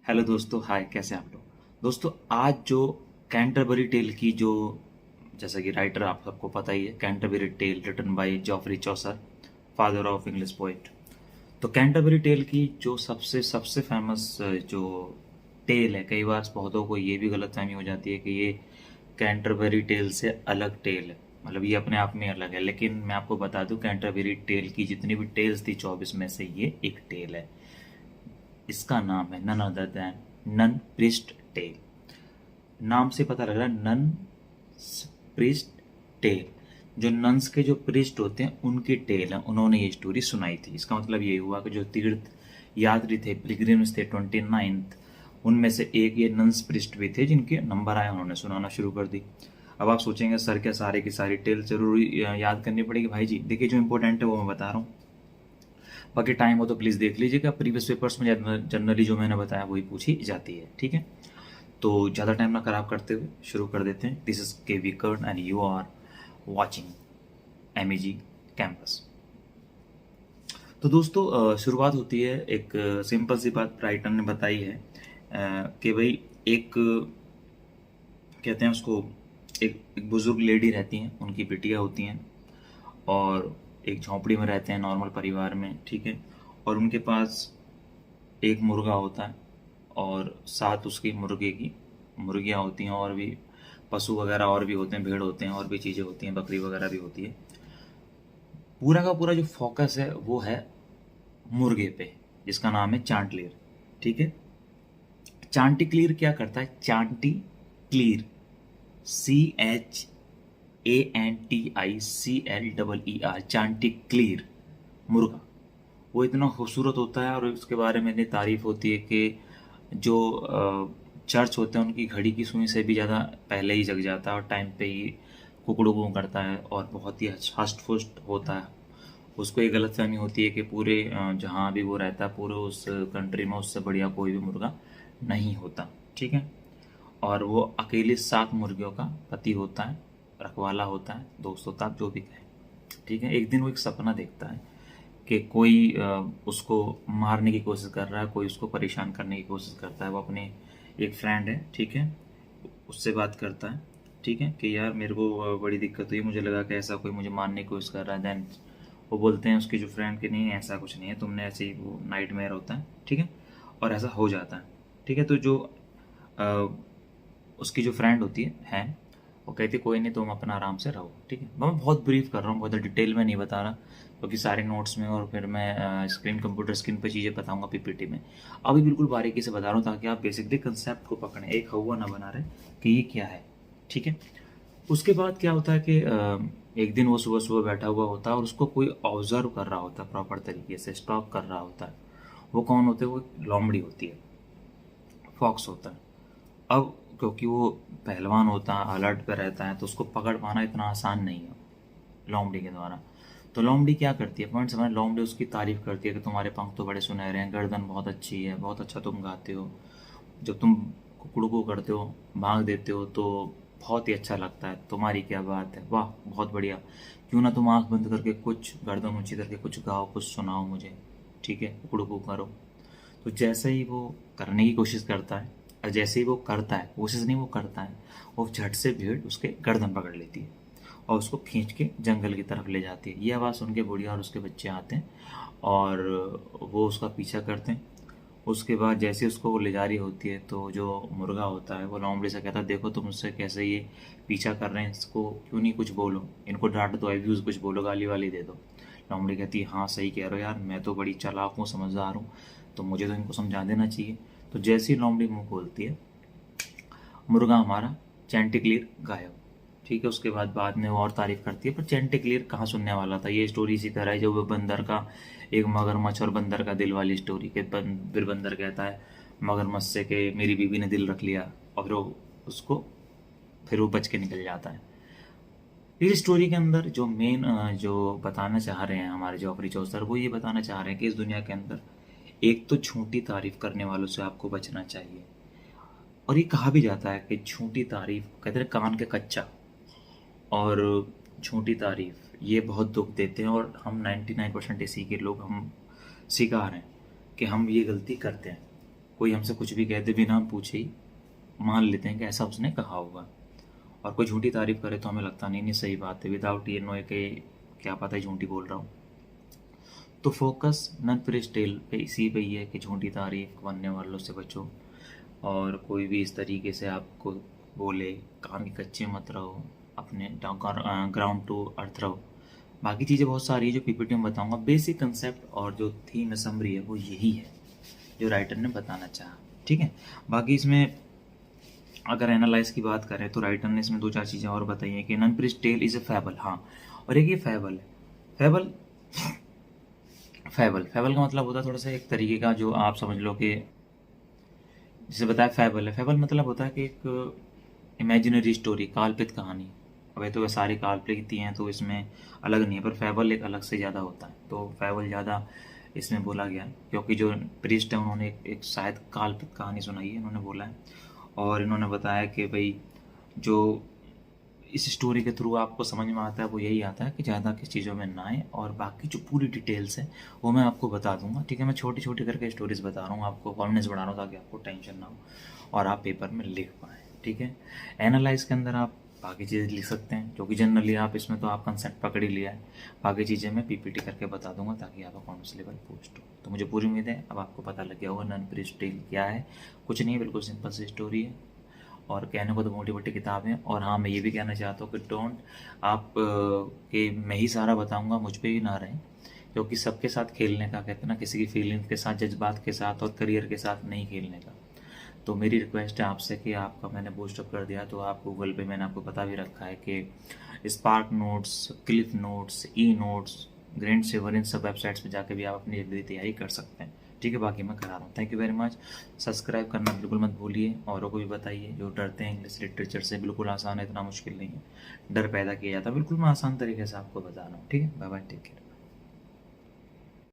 Hello दोस्तों, हाय। कैसे हैं आप लोग? दोस्तों, आज जो कैंटरबरी टेल की जो जैसा कि राइटर आप सबको पता ही है, Canterbury tale written by Geoffrey Chaucer, father of English poet. तो कैंटरबरी टेल की जो सबसे सबसे फेमस जो टेल है, कई बार बहुतों को ये भी गलतफहमी हो जाती है कि ये कैंटरबरी टेल से अलग टेल है, मतलब ये अपने आप में अलग है। लेकिन मैं आपको बता दूं, कैंटरबरी टेल की जितनी भी टेल्स थी 24 में से ये एक टेल है। इसका नाम है nun other than nun priest tale. नाम से पता लग रहा है, नन प्रिस्ट टेल। जो नन्स के जो प्रिस्ट होते हैं उनकी टेल है, उन्होंने ये स्टोरी सुनाई थी। इसका मतलब ये हुआ कि जो तीर्थ यात्री थे, पिलग्रिम्स थे 29th, उनमें से एक ये नन्स प्रिस्ट भी थे जिनके नंबर आए, उन्होंने सुनाना शुरू कर दी। अब आप सोचेंगे सर क्या सारे की सारी टेल जरूर याद करनी पड़ेगी? भाई जी देखिए, जो इंपॉर्टेंट है वो मैं बता रहा हूँ, बाकी टाइम हो तो प्लीज़ देख लीजिएगा। प्रीवियस पेपर्स में जनरली जो मैंने बताया वही पूछी जाती है, ठीक है? तो ज़्यादा टाइम ना खराब करते हुए शुरू कर देते हैं। This is K V Karn and you are watching MEG campus. तो दोस्तों, शुरुआत होती है, एक सिंपल सी बात राइटर ने बताई है कि भाई एक कहते हैं उसको, एक बुजुर्ग लेडी रहती हैं, उनकी बिटिया होती हैं और एक झोंपड़ी में रहते हैं, नॉर्मल परिवार में, ठीक है? और उनके पास एक मुर्गा होता है और साथ उसकी मुर्गे की मुर्गियाँ होती हैं, और भी पशु वगैरह और भी होते हैं, भेड़ होते हैं, और भी चीज़ें होती हैं, बकरी वगैरह भी होती है। पूरा का पूरा जो फोकस है वो है मुर्गे पे, जिसका नाम है चांटलियर, ठीक है? चांटी क्लियर क्या करता है? चांटी क्लियर, CHANTICLEER, चांटी क्लियर मुर्गा। वो इतना खूबसूरत होता है और उसके बारे में इतनी तारीफ होती है कि जो चर्च होते हैं उनकी घड़ी की सुई से भी ज़्यादा पहले ही जग जाता है और टाइम पे ही कुकड़ू कू करता है और बहुत ही हष्ट पुष्ट होता है। उसको ये गलतफहमी होती है कि पूरे जहाँ भी वो रहता है, पूरे उस कंट्री में उससे बढ़िया कोई भी मुर्गा नहीं होता, ठीक है? और वो अकेले 7 मुर्गियों का पति होता है, रखवाला होता है, दोस्त होता है, आप जो भी कहें, ठीक है? एक दिन वो एक सपना देखता है कि कोई उसको मारने की कोशिश कर रहा है, कोई उसको परेशान करने की कोशिश करता है। वो अपने एक फ्रेंड है, ठीक है, उससे बात करता है, ठीक है, कि यार मेरे को बड़ी दिक्कत हुई, मुझे लगा कि ऐसा कोई मुझे मारने की कोशिश कर रहा है। देन वो बोलते हैं उसके जो फ्रेंड के, नहीं ऐसा कुछ नहीं है, तुमने ऐसे ही, वो नाइट मेयर होता है, ठीक है, और ऐसा हो जाता है, ठीक है? तो जो अ, उसकी जो फ्रेंड होती है वो कहती है कोई नहीं, तुम अपना आराम से रहो, ठीक है? मैं बहुत ब्रीफ कर रहा हूँ, बहुत डिटेल में नहीं बता रहा, क्योंकि सारे नोट्स में और फिर मैं स्क्रीन कंप्यूटर स्क्रीन पे चीज़ें बताऊंगा PPT में। अभी बिल्कुल बारीकी से बता रहा हूँ ताकि आप बेसिकली कंसेप्ट को पकड़ें, एक हवा ना बना रहे कि ये क्या है, ठीक है? उसके बाद क्या होता है कि एक दिन वो सुबह सुबह बैठा हुआ होता है और उसको कोई ऑब्जर्व कर रहा होता है, प्रॉपर तरीके से स्टॉक कर रहा होता है। वो कौन होते हैं? वो एक लोमड़ी होती है, फॉक्स होता है। अब क्योंकि वो पहलवान होता है, अलर्ट पे रहता है, तो उसको पकड़ पाना इतना आसान नहीं है लोमड़ी के द्वारा। तो लोमड़ी क्या करती है, पॉइंट समझ, लोमड़ी उसकी तारीफ करती है कि तुम्हारे पंख तो बड़े सुनहरे हैं, गर्दन बहुत अच्छी है, बहुत अच्छा तुम गाते हो, जब तुम कुकड़ू करते हो, भाग देते हो, तो बहुत ही अच्छा लगता है, तुम्हारी क्या बात है, वाह बहुत बढ़िया, क्यों ना तुम आंख बंद करके कुछ गर्दन ऊंची करके कुछ गाओ, कुछ सुनाओ मुझे, ठीक है, कुकड़ू करो। तो जैसे ही वो करने की कोशिश करता है, और जैसे ही वो करता है, कोशिश नहीं वो करता है, वो झट से भीड़ उसके गर्दन पकड़ लेती है और उसको खींच के जंगल की तरफ ले जाती है। ये आवाज़ सुन के बुढ़िया और उसके बच्चे आते हैं और वो उसका पीछा करते हैं। उसके बाद जैसे उसको वो ले जा रही होती है, तो जो मुर्गा होता है वो लोमड़ी से कहता है, देखो तुम उससे कैसे ये पीछा कर रहे हैं, इसको क्यों नहीं कुछ बोलो, इनको डांट दो, अब्यूज़ कुछ बोलो, गाली वाली दे दो। लोमड़ी कहती है, हाँ सही कह रहे हो यार, मैं तो बड़ी चालाक हूँ, समझदार हूँ, तो मुझे तो इनको समझा देना चाहिए। तो जैसे ही लोमड़ी मुँह खोलती है, मुर्गा हमारा चैंटिक्लियर गायब, ठीक है? उसके बाद में वो और तारीफ करती है, पर चैंटिक्लियर कहाँ सुनने वाला था? ये स्टोरी इसी तरह है जो वो बंदर का, एक मगरमच्छ और बंदर का दिल वाली स्टोरी के, फिर बंदर कहता है मगरमच्छ से कि मेरी बीवी ने दिल रख लिया, और फिर उसको फिर वो बच के निकल जाता है। इस स्टोरी के अंदर जो मेन जो बताना चाह रहे हैं हमारे जॉफरी चौसर, वो ये बताना चाह रहे हैं कि इस दुनिया के अंदर एक तो झूठी तारीफ करने वालों से आपको बचना चाहिए। और ये कहा भी जाता है कि झूठी तारीफ, कहते हैं कान के कच्चा, और झूठी तारीफ ये बहुत दुख देते हैं, और हम 99% इसी के लोग हम शिकार हैं कि हम ये गलती करते हैं। कोई हमसे कुछ भी कह दे बिना हम पूछे ही मान लेते हैं कि ऐसा उसने कहा होगा, और कोई झूठी तारीफ करे तो हमें लगता नहीं नहीं सही बात है, विदाउट ये नो के क्या पता है झूठी बोल रहा हूँ। तो फोकस नन प्रेस टेल पे इसी पे ही है कि झूठी तारीफ बनने वालों से बचो, और कोई भी इस तरीके से आपको बोले काम के कच्चे मत रहो, अपने ग्राउंड टू अर्थ रहो। बाकी चीज़ें बहुत सारी है जो पीपीटी में बताऊंगा। बेसिक कंसेप्ट और जो थीम समरी है वो यही है जो राइटर ने बताना चाहा, ठीक है। बाकी इसमें अगर एनालाइज की बात करें तो राइटर ने इसमें 2-4 चीज़ें और बताई हैं कि nun priest's tale is a fable, हाँ, और एक ये फैबल है। फैबल फैबल फैबल का मतलब होता है थोड़ा सा एक तरीके का, जो आप समझ लो कि जिसे बताया फैबल है। फैबल मतलब होता है कि एक इमेजिनरी स्टोरी, काल्पनिक कहानी। अब तो वे सारी काल्पनिक ही हैं तो इसमें अलग नहीं है, पर फैबल एक अलग से ज़्यादा होता है, तो फैबल ज़्यादा इसमें बोला गया क्योंकि जो प्रीस्ट है उन्होंने एक शायद काल्पनिक कहानी सुनाई है, इन्होंने बोला है। और इन्होंने बताया कि भाई जो इस स्टोरी के थ्रू आपको समझ में आता है वो यही आता है कि ज़्यादा किस चीज़ों में ना आए, और बाकी जो पूरी डिटेल्स है वो मैं आपको बता दूंगा, ठीक है। मैं छोटी छोटी करके स्टोरीज बता रहा हूँ, आपको कॉन्फिडेंस बढ़ा रहा हूँ ताकि आपको टेंशन ना हो और आप पेपर में लिख पाएँ, ठीक है। एनालाइज के अंदर आप बाकी चीज़ें लिख सकते हैं, क्योंकि जनरली आप इसमें तो आप कंसेप्ट पकड़ ही लिया है, बाकी चीज़ें मैं पीपीटी करके बता दूंगा ताकि आपका कॉन्फिडेंस लेवल बूस्ट हो। तो मुझे पूरी उम्मीद है अब आपको पता लग गया होगा नन प्रेस टेल क्या है। कुछ नहीं है, बिल्कुल सिंपल सी स्टोरी है, और कहने को तो मोटी मोटी किताब है। और हाँ, मैं ये भी कहना चाहता हूँ कि डोंट आप कि मैं ही सारा बताऊँगा, मुझ पर ही ना रहें, क्योंकि सबके साथ खेलने का, कहते हैं ना, किसी की फीलिंग्स के साथ, जज्बात के साथ और करियर के साथ नहीं खेलने का। तो मेरी रिक्वेस्ट है आपसे कि आपका मैंने बूस्टअप कर दिया तो आप गूगल पे, मैंने आपको बता भी रखा है कि spark notes, Cliff notes, e notes, grand saver, इन सब वेबसाइट्स पे जाके भी आप अपनी अगली तैयारी कर सकते हैं, ठीक है। बाकी मैं करा रहा हूँ। Thank you very much. Subscribe करना बिल्कुल मत भूलिए, औरों को भी बताइए जो डरते हैं इंग्लिश लिटरेचर से। बिल्कुल आसान है, इतना मुश्किल नहीं है, डर पैदा किया जाता है, बिल्कुल मैं आसान तरीके से आपको बता रहा हूँ, ठीक है। Bye bye, take care.